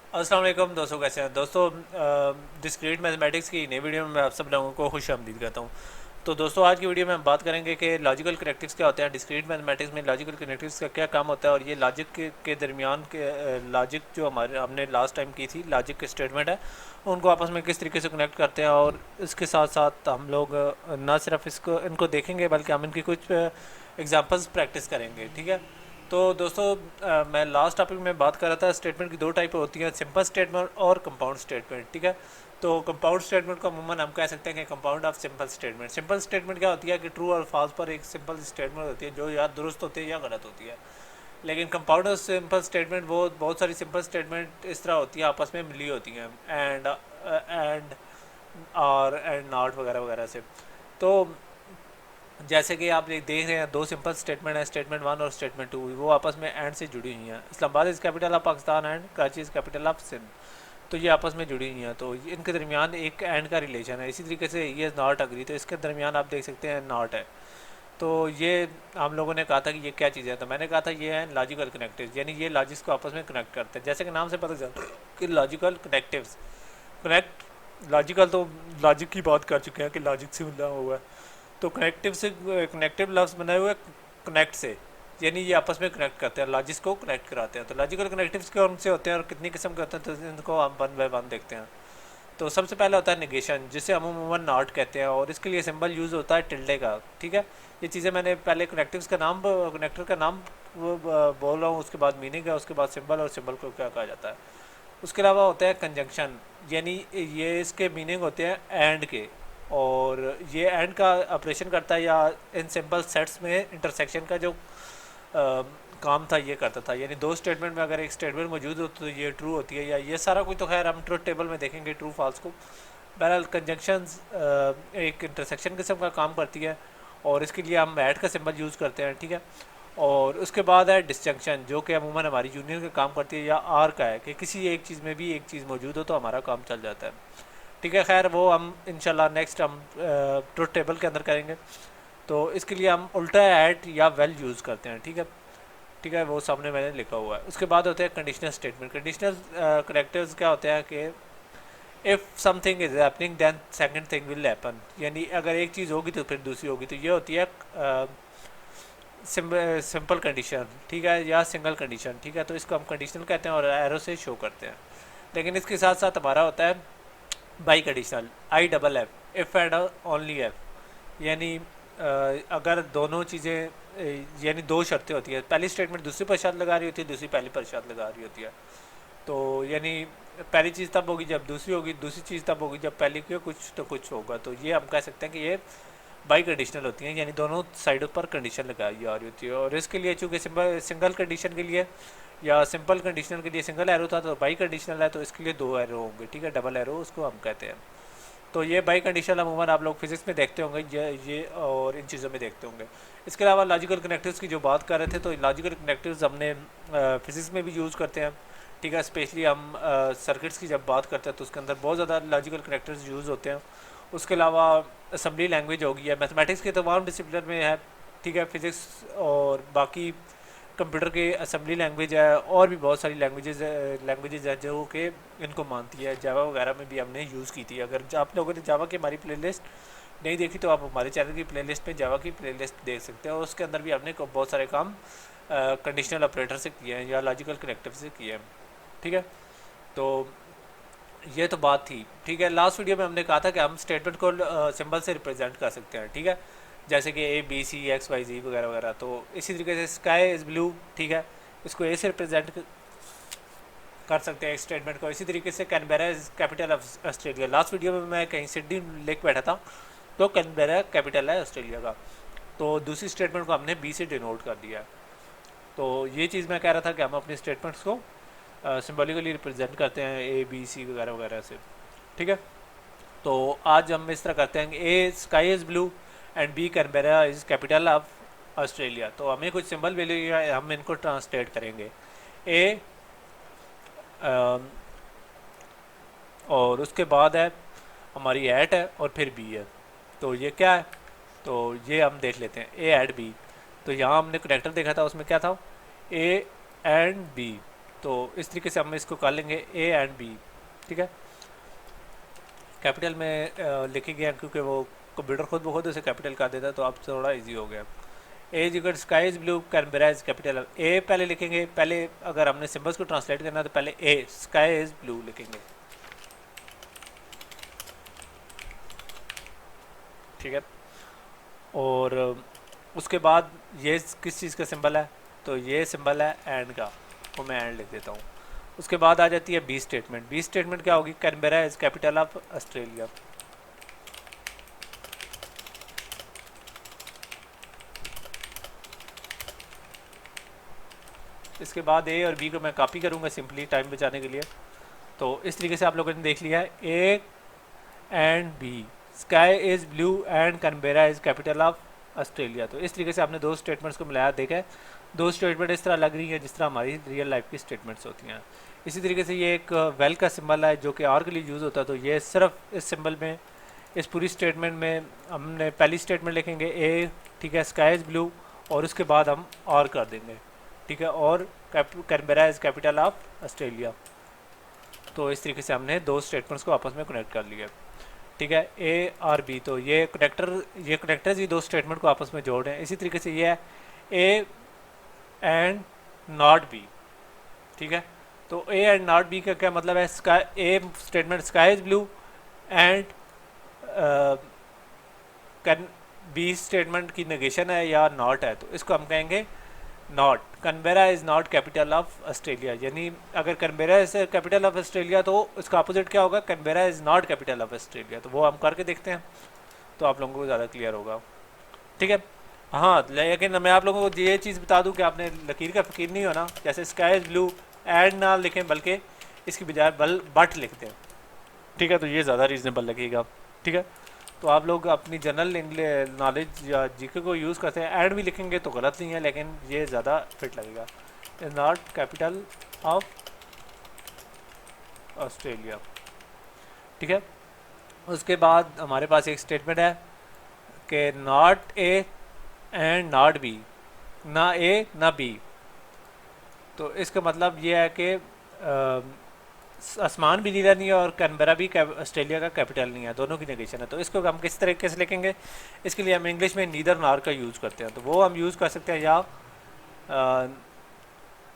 अस्सलाम वालेकुम दोस्तों, कैसे हैं दोस्तों। डिस्क्रीट मैथमेटिक्स की नई वीडियो में मैं आप सब लोगों को खुश आमदीद कहता हूँ। तो दोस्तों, आज की वीडियो में हम बात करेंगे कि लॉजिकल कनेक्टिव्स क्या होते हैं, डिस्क्रीट मैथमेटिक्स में लॉजिकल कनेक्टिव्स का क्या काम होता है, और ये लॉजिक के दरमियान के लॉजिक जो हमारे हमने लास्ट टाइम की थी, लॉजिक के स्टेटमेंट है, उनको आपस में किस तरीके से कनेक्ट करते हैं। और इसके साथ साथ हम लोग ना सिर्फ इसको इनको देखेंगे, बल्कि हम इनकी कुछ एग्जांपल्स प्रैक्टिस करेंगे। ठीक है। तो दोस्तों, मैं लास्ट टॉपिक में बात कर रहा था, स्टेटमेंट की दो टाइप होती हैं, सिंपल स्टेटमेंट और कंपाउंड स्टेटमेंट। ठीक है। तो कंपाउंड स्टेटमेंट को अमूमन हम कह सकते हैं कि compound of simple statement. Simple statement क्या होती है कि ट्रू और फॉल्स पर एक सिंपल स्टेटमेंट होती है जो या दुरुस्त होती है या गलत होती है। लेकिन कंपाउंड और सिंपल स्टेटमेंट, वो बहुत सारी सिंपल स्टेटमेंट इस तरह होती है, आपस में मिली होती हैं, एंड और एंड नॉट वगैरह वगैरह से। तो जैसे कि आप देख रहे हैं, दो सिंपल स्टेटमेंट है, स्टेटमेंट वन और स्टेटमेंट टू, वो आपस में एंड से जुड़ी हुई हैं। Islamabad is capital of Pakistan and Karachi is capital of Sindh. तो ये आपस में जुड़ी हुई हैं, तो इनके दरमियान एक एंड का रिलेशन है। इसी तरीके से ये नॉट अग्री, तो इसके दरमियान आप देख सकते हैं नॉट है। तो ये हम लोगों ने कहा था कि ये क्या चीज़ है, तो मैंने कहा था ये है लॉजिकल कनेक्टिव्स, यानी ये लॉजिक्स को आपस में कनेक्ट करते हैं। जैसे कि नाम से पता चलता है कि लॉजिकल कनेक्टिव्स कनेक्ट, लॉजिकल तो लॉजिक की बात कर चुके हैं कि लॉजिक से मिला हुआ है। तो कनेक्टिव से, कनेक्टिव लफ्ज़ बनाए हुए कनेक्ट से, यानी ये आपस में कनेक्ट करते हैं, लॉजिक्स को कनेक्ट कराते हैं। तो लॉजिकल कनेक्टिव्स कौन से होते हैं और कितनी किस्म के होते हैं, तो इनको हम वन बाय वन देखते हैं। तो सबसे पहले होता है निगेशन, जिसे हम अमूमन नॉट कहते हैं, और इसके लिए सिंबल यूज़ होता है टिल्डे का। ठीक है। ये चीज़ें मैंने पहले कनेक्टिव्स का नाम, कनेक्टर का नाम वो बोल रहा हूँ, उसके बाद मीनिंग है, उसके बाद सिंबल, और सिंबल को क्या कहा जाता है। उसके अलावा होता है कंजंक्शन, यानी ये इसके मीनिंग होते हैं एंड के, और ये एंड का ऑपरेशन करता है, या इन सिंपल सेट्स में इंटरसेक्शन का जो काम था ये करता था। यानी दो स्टेटमेंट में अगर एक स्टेटमेंट मौजूद हो तो ये ट्रू होती है, या ये सारा कुछ तो खैर हम ट्रुथ टेबल में देखेंगे ट्रू फॉल्स को। बहरहाल कंजंक्शंस एक इंटरसेक्शन किस्म का काम करती है, और इसके लिए हम ऐड का सिंबल यूज़ करते हैं। ठीक है। और उसके बाद है डिस्जंक्शन, जो कि अमूमन हमारी यूनियन का काम करती है, या आर का है कि किसी एक चीज़ में भी एक चीज़ मौजूद हो तो हमारा काम चल जाता है। ठीक है। खैर, वो हम इंशाल्लाह नेक्स्ट हम ट्रुथ टेबल के अंदर करेंगे। तो इसके लिए हम उल्टा ऐड या वेल यूज़ करते हैं। ठीक है। ठीक है, वो सामने मैंने लिखा हुआ है। उसके बाद होते हैं कंडीशनल स्टेटमेंट। कंडीशनल करेक्टर्स क्या होते हैं कि if something is happening then second thing will happen, यानी अगर एक चीज़ होगी तो फिर दूसरी होगी। तो ये होती है सिंपल कंडीशन। ठीक है, या सिंगल कंडीशन। ठीक है। तो इसको हम कंडीशनल कहते हैं और एरो से शो करते हैं। लेकिन इसके साथ साथ हमारा होता है by conditional, I double F, if and only F, यानी अगर दोनों चीज़ें, यानी दो शर्तें होती है, पहली स्टेटमेंट दूसरी पर शर्त लगा रही होती है, दूसरी पहली पर शर्त लगा रही होती है। तो यानी पहली चीज़ तब होगी जब दूसरी होगी, दूसरी चीज़ तब होगी जब पहली की हो, कुछ तो कुछ होगा। तो ये हम कह सकते हैं कि ये बाई कंडीशनल होती हैं, यानी दोनों साइडों पर कंडीशन लगाई जा रही होती है। और इसके लिए चूँकि सिंगल कंडीशन के लिए या सिंपल कंडीशनल के लिए सिंगल एरो था, तो बाई कंडीशनल है तो इसके लिए दो एरो होंगे। ठीक है, डबल एरो उसको हम कहते हैं। तो ये बाई कंडीशनल अमूमन आप लोग फिजिक्स में देखते होंगे, ये और इन चीज़ों में देखते होंगे। इसके अलावा लॉजिकल कनेक्टिव्स की जो बात कर रहे थे, तो लॉजिकल कनेक्टिव्स हमने फिजिक्स में भी यूज़ करते हैं। ठीक है। स्पेशली हम सर्किट्स की जब बात करते हैं तो उसके अंदर बहुत ज़्यादा लॉजिकल कनेक्टिव्स यूज़ होते हैं। उसके अलावा असम्बली लैंग्वेज होगी, या मैथमेटिक्स के तमाम डिसिप्लिन में है। ठीक है। फिज़िक्स और बाकी कंप्यूटर के असम्बली लैंग्वेज है, और भी बहुत सारी लैंग्वेजेज है जो कि इनको मानती है। जावा वगैरह में भी हमने यूज़ की थी। अगर आप लोगों ने जावा की हमारी प्लेलिस्ट नहीं देखी तो आप हमारे चैनल की प्लेलिस्ट में जावा की प्लेलिस्ट देख सकते हैं, और उसके अंदर भी हमने बहुत सारे काम कंडीशनल ऑपरेटर से किए हैं या लॉजिकल कनेक्टिव से किए हैं। ठीक है। तो ये तो बात थी। ठीक है। लास्ट वीडियो में हमने कहा था कि हम स्टेटमेंट को सिंबल से रिप्रेजेंट कर सकते हैं। ठीक है। जैसे कि A B C X Y Z वगैरह वगैरह। तो इसी तरीके से स्काई इज़ ब्लू, ठीक है, इसको ए से रिप्रेजेंट कर सकते हैं स्टेटमेंट को। इसी तरीके से Canberra is capital of Australia. Last video में मैं कहीं सिडनी लेके बैठा था, तो कैनबेरा कैपिटल है ऑस्ट्रेलिया का। तो दूसरी स्टेटमेंट को हमने बी से डिनोट कर दिया। तो ये चीज़ मैं कह रहा था कि हम अपने स्टेटमेंट्स को सिम्बॉलिकली रिप्रेजेंट करते हैं ए बी सी वगैरह वगैरह से। ठीक है। तो आज हम इस तरह करते हैं, A sky is blue and B Canberra is capital of Australia. तो हमें कुछ सिंबल मिलेगा, हम इनको ट्रांसलेट करेंगे। ए और उसके बाद है हमारी एट है, और फिर बी है। तो ये क्या है, तो ये हम देख लेते हैं, ए एड बी। तो यहाँ हमने कनेक्टर देखा था, उसमें क्या था, ए एंड बी। तो इस तरीके से हम इसको कर लेंगे ए एंड बी, ठीक है। कैपिटल में लिखे गया क्योंकि वो कंप्यूटर खुद ब खुद उसे कैपिटल कर देता, तो अब थोड़ा इजी हो गया। A is equal sky is blue, Canberra is capital. A पहले लिखेंगे, पहले अगर हमने सिम्बल्स को ट्रांसलेट करना है तो पहले ए स्काई इज ब्लू लिखेंगे, ठीक है। और उसके बाद ये किस चीज़ का सिंबल है, तो ये सिंबल है एंड का, वो मैं एंड लिख देता हूँ। उसके बाद आ जाती है बी स्टेटमेंट। बी स्टेटमेंट क्या होगी, Canberra is capital of Australia. इसके बाद ए और बी को मैं कॉपी करूँगा सिंपली टाइम बचाने के लिए। तो इस तरीके से आप लोगों ने देख लिया है A and B, sky is blue and Canberra is capital of Australia. तो इस तरीके से आपने दो स्टेटमेंट्स को मिलाया, देखा है दो स्टेटमेंट इस तरह लग रही है जिस तरह हमारी रियल लाइफ की स्टेटमेंट्स होती हैं। इसी तरीके से ये एक वेल का सिंबल है जो कि आर के लिए यूज़ होता है, तो ये सिर्फ इस सिंबल में, इस पूरी स्टेटमेंट में हमने पहली स्टेटमेंट लिखेंगे ए, ठीक है, स्काई इज़ ब्लू, और उसके बाद हम आर कर देंगे, ठीक है, और Canberra is capital of Australia. तो इस तरीके से हमने दो स्टेटमेंट्स को आपस में कनेक्ट कर लिया, ठीक है, ए और बी। तो ये कनेक्टर्स ही दो स्टेटमेंट को आपस में जोड़ रहे हैं। इसी तरीके से ये है ए एंड नॉट बी, ठीक है। तो ए एंड नॉट बी का क्या मतलब है, sky A statement sky is blue and can be statement की नेगेशन है या नॉट है, तो इसको हम कहेंगे not. Canberra is not capital of Australia, यानी अगर Canberra is capital of Australia तो इसका अपोजिट क्या होगा, Canberra is not capital of Australia. तो वो हम करके देखते हैं तो आप लोगों को ज़्यादा क्लियर होगा, ठीक है। हाँ, लेकिन मैं आप लोगों को ये चीज़ बता दूं कि आपने लकीर का फ़कीर नहीं होना, जैसे स्काई इज़ ब्लू एंड ना लिखें बल्कि इसकी बजाय बट लिखते हैं, ठीक है, तो ये ज़्यादा रीज़नेबल लगेगा, ठीक है। तो आप लोग अपनी जनरल नॉलेज या जीके को यूज़ करते हैं, एंड भी लिखेंगे तो गलत नहीं है, लेकिन ये ज़्यादा फिट लगेगा। Is not capital of Australia, ठीक है। उसके बाद हमारे पास एक स्टेटमेंट है कि not A and not be, ना ए ना बी। तो इसका मतलब ये है कि आसमान भी नीला नहीं है और कैनबेरा भी ऑस्ट्रेलिया का कैपिटल नहीं है, दोनों की नेगेशन है। तो इसको हम किस तरीके से लिखेंगे, इसके लिए हम इंग्लिश में नीदर नॉर का यूज़ करते हैं, तो वो हम यूज़ कर सकते हैं, या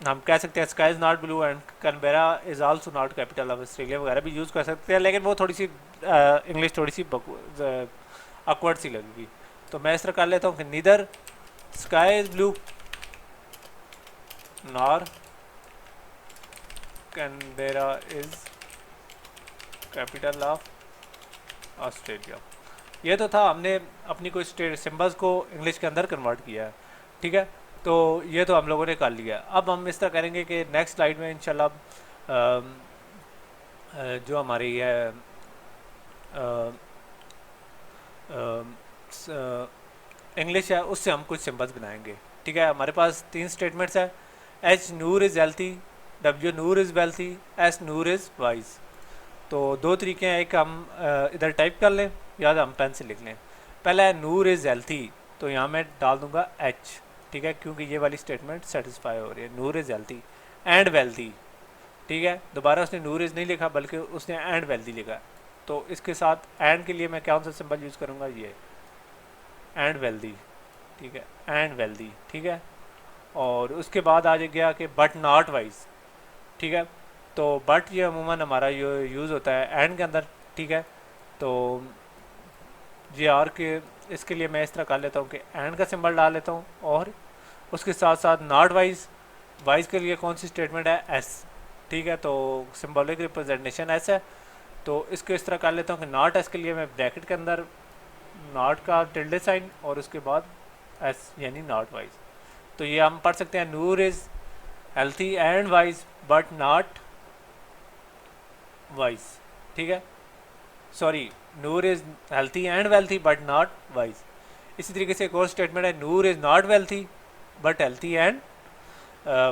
हम कह सकते हैं sky is not blue and Canberra is also not capital of Australia वगैरह भी यूज़ कर सकते हैं, लेकिन वो थोड़ी सी इंग्लिश थोड़ी सी awkward सी लगेगी। तो मैं इस तरह कर लेता हूँ कि neither sky is blue nor Canberra is capital of Australia. ये तो था, हमने अपनी कुछ सिम्बल्स को इंग्लिश के अंदर कन्वर्ट किया है, ठीक है। तो ये तो हम लोगों ने कर लिया। अब हम इस तरह करेंगे कि नेक्स्ट स्लाइड में इंशाल्लाह जो हमारी है इंग्लिश है उससे हम कुछ सिम्बल्स बनाएंगे, ठीक है। हमारे पास तीन स्टेटमेंट्स हैं, H Noor is healthy, W Noor is wealthy, S Noor is wise. तो दो तरीके हैं, एक हम इधर टाइप कर लें या हम पेन से लिख लें। पहला है नूर इज़ हेल्थी, तो यहाँ मैं डाल दूँगा एच, ठीक है, क्योंकि ये वाली स्टेटमेंट सेटिस्फाई हो रही है। Noor is healthy and wealthy, ठीक है, दोबारा उसने नूर इज़ नहीं लिखा बल्कि उसने एंड वेल्थी लिखा। तो इसके साथ एंड के लिए मैं कौन सा सिंबल यूज़ करूँगा, ये एंड वेल्थी, ठीक है, एंड वेल्थी, ठीक है। और उसके बाद आ गया कि बट नॉट वाइज, ठीक है। तो बट ये अमूमन हमारा यूज़ होता है एंड के अंदर, ठीक है। तो ये आर के इसके लिए मैं इस तरह कर लेता हूँ कि एंड का सिंबल डाल लेता हूँ, और उसके साथ साथ नॉट वाइज, वाइज के लिए कौन सी स्टेटमेंट है, एस, ठीक है। तो सिंबॉलिक रिप्रेजेंटेशन एस है, तो इसको इस तरह कर लेता हूँ कि नॉट एस के लिए मैं ब्रैकेट के अंदर नॉट का टिल्डे साइन और उसके बाद एस यानी नॉट वाइज। तो ये हम पढ़ सकते हैं, Noor is healthy and wise but not wise, ठीक है, sorry, Noor is healthy and wealthy but not wise. इसी तरीके से एक और स्टेटमेंट है, Noor is not wealthy but healthy and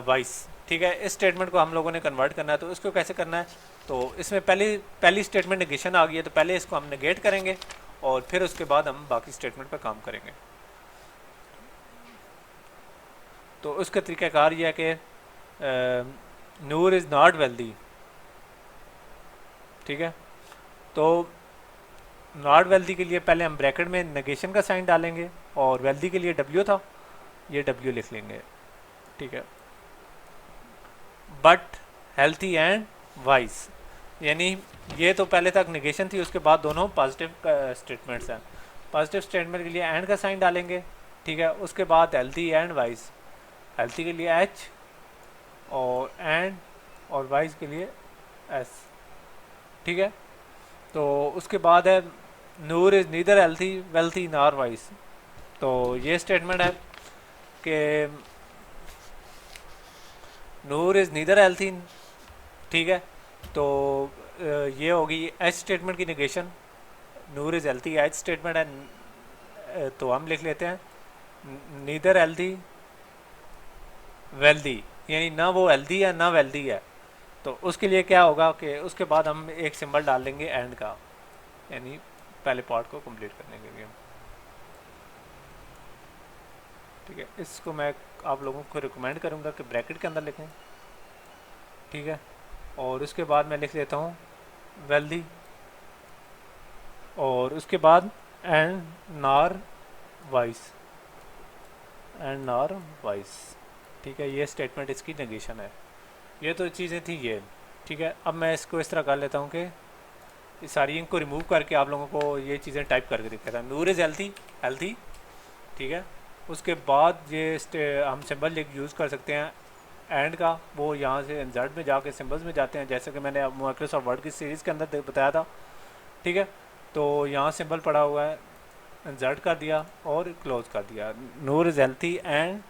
wise, ठीक है। इस स्टेटमेंट को हम लोगों ने कन्वर्ट करना है, तो इसको कैसे करना है, तो इसमें पहली स्टेटमेंट नेगेशन आ गई है, तो पहले इसको हम नेगेट करेंगे और फिर उसके बाद हम बाकी स्टेटमेंट पर काम करेंगे। तो उसका तरीक़ाकार यह है कि नूर इज़ नॉट वेल्दी, ठीक है। तो नॉट वेल्दी के लिए पहले हम ब्रैकेट में नेगेशन का साइन डालेंगे, और वेल्दी के लिए डब्ल्यू था, ये डब्ल्यू लिख लेंगे, ठीक है। बट हेल्थी एंड वाइज, यानी ये तो पहले तक नेगेशन थी, उसके बाद दोनों पॉजिटिव स्टेटमेंट्स हैं। पॉजिटिव स्टेटमेंट के लिए एंड का साइन डालेंगे, ठीक है। उसके बाद हेल्थी एंड वाइज, हेल्थी के लिए एच और एंड, और वाइज के लिए एस, ठीक है। तो उसके बाद है Noor is neither healthy wealthy nor wise. तो ये स्टेटमेंट है कि नूर इज़ नीदर हेल्थी, ठीक है। तो ये होगी एच स्टेटमेंट की negation, Noor is healthy H statement है, तो हम लिख लेते हैं नीदर हेल्थी वेल्दी, यानी ना वो हेल्दी है ना वेल्दी है। तो उसके लिए क्या होगा कि उसके बाद हम एक सिंबल डाल देंगे एंड का, यानी पहले पार्ट को कंप्लीट करने के लिए, ठीक है। इसको मैं आप लोगों को रिकमेंड करूँगा कि ब्रैकेट के अंदर लिखें, ठीक है। और उसके बाद मैं लिख देता हूँ वेल्दी, और उसके बाद एंड नार वाइस, एंड नार वाइस, ठीक है। ये स्टेटमेंट इसकी नेगेशन है। ये तो चीज़ें थी ये, ठीक है। अब मैं इसको इस तरह कर लेता हूँ कि इस सारी इनको रिमूव करके आप लोगों को ये चीज़ें टाइप करके दिखाता है। नूर इज़ हेल्थी हेल्थी, ठीक है। उसके बाद ये हम सिंबल यूज़ कर सकते हैं एंड का, वो यहाँ से इंसर्ट में जाके सिंबल्स में जाते हैं, जैसे कि मैंने माइक्रोसॉफ्ट वर्ड की सीरीज़ के अंदर बताया था, ठीक है। तो यहाँ सिंबल पड़ा हुआ है, इंसर्ट कर दिया और क्लोज कर दिया, नूर इज़ हेल्थी एंड,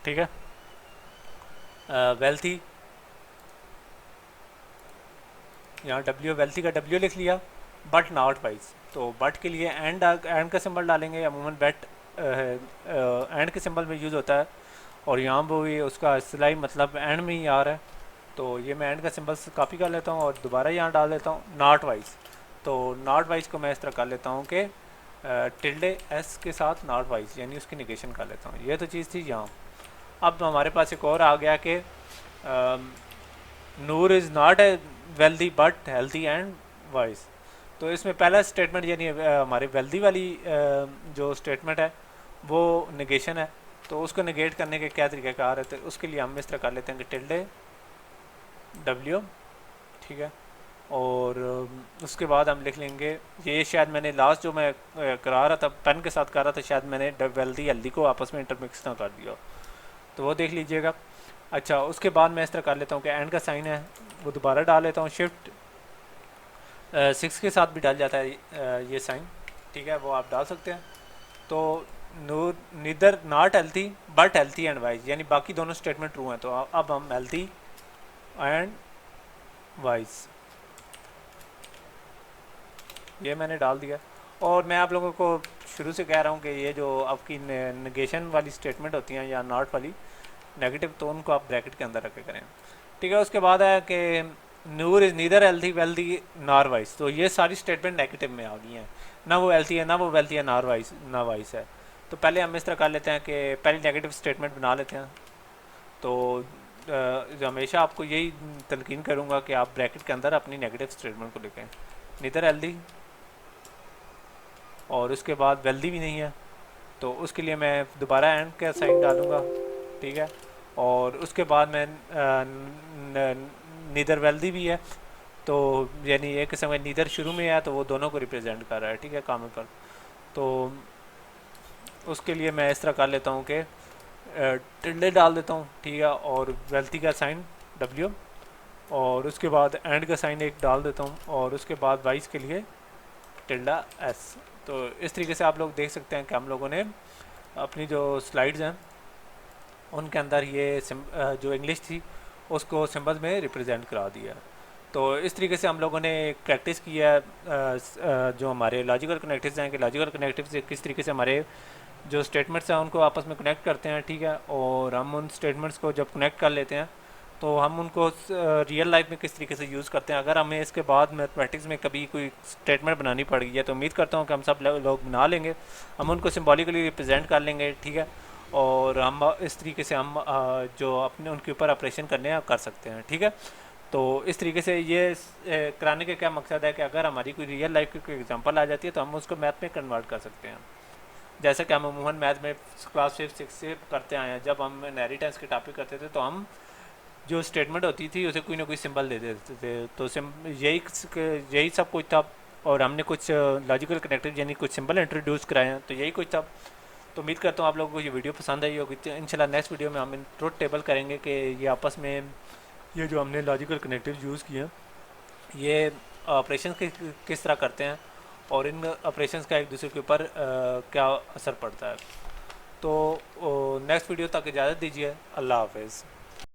ठीक है, वेल्थी, यहाँ डब्ल्यू वेल्थी का डब्ल्यू लिख लिया, बट नॉट वाइज। तो बट के लिए एंड का सिंबल डालेंगे, अमूमन बेट एंड के सिंबल में यूज़ होता है, और यहाँ पर भी उसका सिलाई मतलब एंड में ही आ रहा है। तो ये मैं एंड का सिंबल कॉपी कर लेता हूँ और दोबारा यहाँ डाल देता हूँ नॉट वाइज। तो नॉट वाइज को मैं इस तरह कर लेता हूँ कि टिल्डे एस के साथ नॉट वाइज, यानी उसकी निगेशन कर लेता हूँ। ये तो चीज़ थी यहाँ। अब हमारे पास एक और आ गया कि Noor is not a wealthy but healthy and wise. तो इसमें पहला स्टेटमेंट यानी हमारी वेल्दी वाली जो स्टेटमेंट है वो निगेशन है। तो उसको निगेट करने के क्या तरीक़ाकार है, तो उसके लिए हम इस तरह कर लेते हैं कि टिल्डे डब्ल्यू, ठीक है। और उसके बाद हम लिख लेंगे, ये शायद मैंने लास्ट जो मैं करा रहा था पेन के साथ कर रहा था, शायद मैंने वेल्दी हेल्दी को आपस में इंटरमिक्स ना कर दिया, तो वो देख लीजिएगा। अच्छा, उसके बाद मैं इस तरह कर लेता हूँ कि एंड का साइन है वो दोबारा डाल लेता हूँ, शिफ्ट 6 के साथ भी डाल जाता है ये साइन, ठीक है, वो आप डाल सकते हैं। तो neither not healthy but healthy and wise, यानी बाकी दोनों स्टेटमेंट ट्रू हैं। तो अब हम हेल्थी एंड वाइज ये मैंने डाल दिया। और मैं आप लोगों को शुरू से कह रहा हूँ कि ये जो आपकी नेगेशन वाली स्टेटमेंट होती हैं या नॉट वाली नेगेटिव, तो उनको आप ब्रैकेट के अंदर रखे करें, ठीक है। उसके बाद है कि Noor is neither healthy wealthy nor wise. तो ये सारी स्टेटमेंट नेगेटिव में आ गई हैं, ना वो हेल्थी है ना वो वेल्थी है, नॉर वाइज ना वाइज है। तो पहले हम इस तरह कर लेते हैं कि पहले नेगेटिव स्टेटमेंट बना लेते हैं। तो हमेशा आपको यही तलकीन करूँगा कि आप ब्रैकेट के अंदर अपनी नेगेटिव स्टेटमेंट को लिखें, नीदर हेल्दी और उसके बाद वेल्दी भी नहीं है, तो उसके लिए मैं दोबारा एंड का साइन डालूँगा, ठीक है। और उसके बाद मैं नीदर वेल्दी भी है, तो यानी एक किस्म में नीदर शुरू में है तो वो दोनों को रिप्रेजेंट कर रहा है, ठीक है, कॉमिकल। तो उसके लिए मैं इस तरह कर लेता हूँ कि टिल्डे डाल देता हूँ, ठीक है, और वेल्थी का साइन डब्ल्यू, और उसके बाद एंड का साइन एक डाल देता हूँ, और उसके बाद वाइस के लिए टिल्डा एस। तो इस तरीके से आप लोग देख सकते हैं कि हम लोगों ने अपनी जो स्लाइड्स हैं उनके अंदर ये जो इंग्लिश थी उसको सिंबल में रिप्रेजेंट करा दिया। तो इस तरीके से हम लोगों ने प्रैक्टिस की है जो हमारे लॉजिकल कनेक्टिव्स हैं कि लॉजिकल कनेक्टिव्स से किस तरीके से हमारे जो स्टेटमेंट्स हैं उनको आपस में कनेक्ट करते हैं, ठीक है। और हम उन स्टेटमेंट्स को जब कनेक्ट कर लेते हैं तो हम उनको रियल लाइफ में किस तरीके से यूज़ करते हैं। अगर हमें इसके बाद मैथमेटिक्स में कभी कोई स्टेटमेंट बनानी पड़ गई है तो उम्मीद करता हूँ कि हम सब लोग बना लेंगे, हम उनको सिम्बॉलिकली रिप्रेजेंट कर लेंगे, ठीक है। और हम इस तरीके से हम जो अपने उनके ऊपर ऑपरेशन करने हैं कर सकते हैं। ठीक है, तो इस तरीके से ये कराने का क्या मकसद है कि अगर हमारी कोई रियल लाइफ की कोई एग्जांपल आ जाती है तो हम उसको मैथ में कन्वर्ट कर सकते हैं। जैसे कि हम अमूमन मैथ में क्लास 5 6 से करते आए हैं, जब हम इनहेरिटेंस के टॉपिक करते थे तो हम जो स्टेटमेंट होती थी उसे कोई ना कोई सिंबल दे देते थे, तो यही सब कुछ था। और हमने कुछ लॉजिकल कनेक्टिव यानी कुछ सिंबल इंट्रोड्यूस कराए हैं, तो यही कुछ था। तो उम्मीद करता हूँ आप लोगों को ये वीडियो पसंद आई होगी। तो इंशाल्लाह नेक्स्ट वीडियो में हम इन ट्रुथ टेबल करेंगे कि ये आपस में ये जो हमने लॉजिकल कनेक्टिव यूज़ किए हैं ये ऑपरेशन किस तरह करते हैं और इन ऑपरेशंस का एक दूसरे के ऊपर क्या असर पड़ता है। तो नेक्स्ट वीडियो तक इजाज़त दीजिए। अल्लाह हाफिज़।